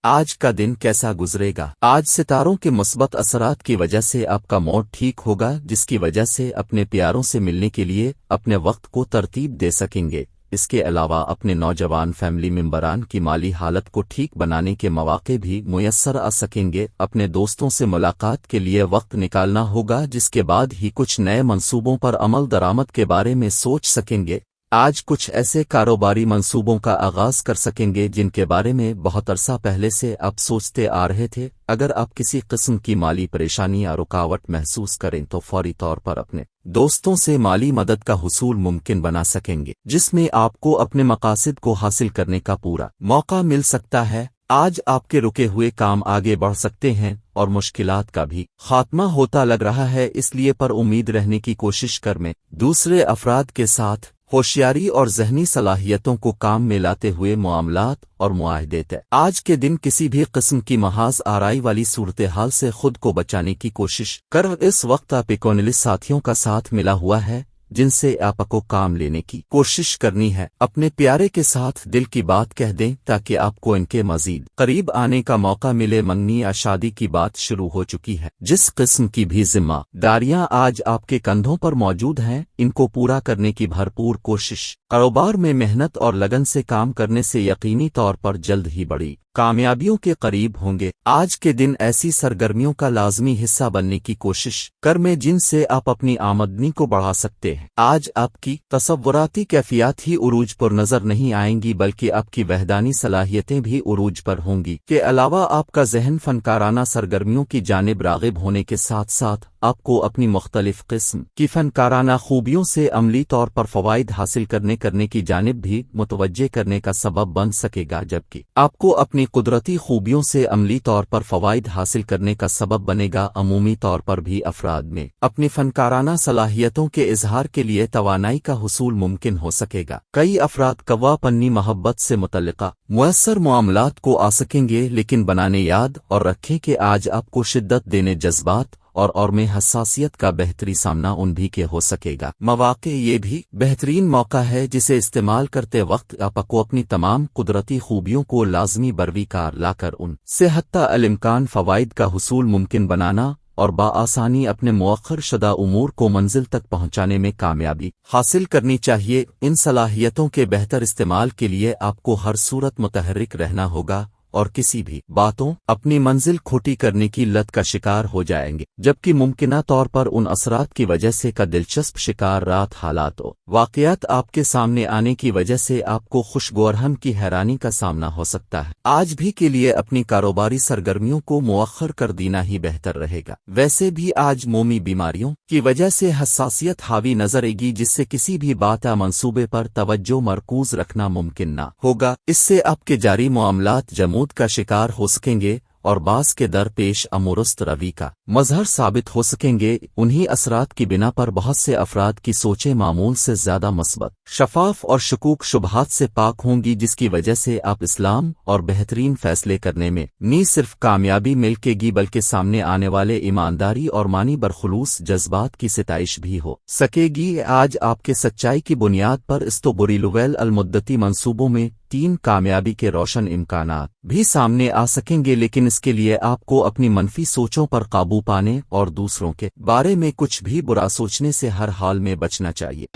آج کا دن کیسا گزرے گا؟ آج ستاروں کے مثبت اثرات کی وجہ سے آپ کا موڈ ٹھیک ہوگا، جس کی وجہ سے اپنے پیاروں سے ملنے کے لیے اپنے وقت کو ترتیب دے سکیں گے۔ اس کے علاوہ اپنے نوجوان فیملی ممبران کی مالی حالت کو ٹھیک بنانے کے مواقع بھی میسر آ سکیں گے۔ اپنے دوستوں سے ملاقات کے لیے وقت نکالنا ہوگا، جس کے بعد ہی کچھ نئے منصوبوں پر عمل درآمد کے بارے میں سوچ سکیں گے۔ آج کچھ ایسے کاروباری منصوبوں کا آغاز کر سکیں گے جن کے بارے میں بہت عرصہ پہلے سے آپ سوچتے آ رہے تھے۔ اگر آپ کسی قسم کی مالی پریشانی یا رکاوٹ محسوس کریں تو فوری طور پر اپنے دوستوں سے مالی مدد کا حصول ممکن بنا سکیں گے، جس میں آپ کو اپنے مقاصد کو حاصل کرنے کا پورا موقع مل سکتا ہے۔ آج آپ کے رکے ہوئے کام آگے بڑھ سکتے ہیں اور مشکلات کا بھی خاتمہ ہوتا لگ رہا ہے، اس لیے پر امید رہنے کی کوشش کر میں دوسرے افراد کے ساتھ ہوشیاری اور ذہنی صلاحیتوں کو کام میں لاتے ہوئے معاملات اور معاہدے طے۔ آج کے دن کسی بھی قسم کی محاذ آرائی والی صورتحال سے خود کو بچانے کی کوشش کر۔ اس وقت آپ اکونلس ساتھیوں کا ساتھ ملا ہوا ہے جن سے آپ کو کام لینے کی کوشش کرنی ہے۔ اپنے پیارے کے ساتھ دل کی بات کہہ دیں تاکہ آپ کو ان کے مزید قریب آنے کا موقع ملے۔ منگنی یا شادی کی بات شروع ہو چکی ہے۔ جس قسم کی بھی ذمہ داریاں آج آپ کے کندھوں پر موجود ہیں، ان کو پورا کرنے کی بھرپور کوشش۔ کاروبار میں محنت اور لگن سے کام کرنے سے یقینی طور پر جلد ہی بڑی کامیابیوں کے قریب ہوں گے۔ آج کے دن ایسی سرگرمیوں کا لازمی حصہ بننے کی کوشش کر میں جن سے آپ اپنی آمدنی کو بڑھا سکتے ہیں۔ آج آپ کی تصوراتی کیفیات ہی عروج پر نظر نہیں آئیں گی، بلکہ آپ کی وحدانی صلاحیتیں بھی عروج پر ہوں گی۔ کے علاوہ آپ کا ذہن فنکارانہ سرگرمیوں کی جانب راغب ہونے کے ساتھ ساتھ آپ کو اپنی مختلف قسم کی فنکارانہ خوبیوں سے عملی طور پر فوائد حاصل کرنے کی جانب بھی متوجہ کرنے کا سبب بن سکے گا، جبکہ آپ کو اپنی قدرتی خوبیوں سے عملی طور پر فوائد حاصل کرنے کا سبب بنے گا۔ عمومی طور پر بھی افراد میں اپنی فنکارانہ صلاحیتوں کے اظہار کے لیے توانائی کا حصول ممکن ہو سکے گا۔ کئی افراد قوا پنی محبت سے متعلقہ مؤثر معاملات کو آ سکیں گے، لیکن بنانے یاد اور رکھیں کہ آج آپ کو شدت دینے جذبات اور میں حساسیت کا بہتری سامنا ان بھی کے ہو سکے گا۔ مواقع یہ بھی بہترین موقع ہے جسے استعمال کرتے وقت آپ کو اپنی تمام قدرتی خوبیوں کو لازمی بروی کار لا کر ان سے حتی الامکان فوائد کا حصول ممکن بنانا اور بآسانی اپنے مؤخر شدہ امور کو منزل تک پہنچانے میں کامیابی حاصل کرنی چاہیے۔ ان صلاحیتوں کے بہتر استعمال کے لیے آپ کو ہر صورت متحرک رہنا ہوگا اور کسی بھی باتوں اپنی منزل کھوٹی کرنے کی لت کا شکار ہو جائیں گے، جبکہ ممکنہ طور پر ان اثرات کی وجہ سے کا دلچسپ شکار رات حالات و واقعات آپ کے سامنے آنے کی وجہ سے آپ کو خوشگوارہم کی حیرانی کا سامنا ہو سکتا ہے۔ آج بھی کے لیے اپنی کاروباری سرگرمیوں کو مؤخر کر دینا ہی بہتر رہے گا۔ ویسے بھی آج مومی بیماریوں کی وجہ سے حساسیت حاوی نظر آئے گی، جس سے کسی بھی بات یا منصوبے پر توجہ مرکوز رکھنا ممکن نہ ہوگا۔ اس سے آپ کے جاری معاملات جمود کا شکار ہو سکیں گے اور بعض کے درپیش امورست روی کا مظہر ثابت ہو سکیں گے۔ انہی اثرات کی بنا پر بہت سے افراد کی سوچیں معمول سے زیادہ مثبت، شفاف اور شکوک شبہات سے پاک ہوں گی، جس کی وجہ سے آپ اسلام اور بہترین فیصلے کرنے میں نہ صرف کامیابی ملے گی بلکہ سامنے آنے والے ایمانداری اور معنی برخلوص جذبات کی ستائش بھی ہو سکے گی۔ آج آپ کے سچائی کی بنیاد پر استوبری لویل المدتی منصوبوں میں 3 کامیابی کے روشن امکانات بھی سامنے آ سکیں گے، لیکن اس کے لیے آپ کو اپنی منفی سوچوں پر قابو پانے اور دوسروں کے بارے میں کچھ بھی برا سوچنے سے ہر حال میں بچنا چاہیے۔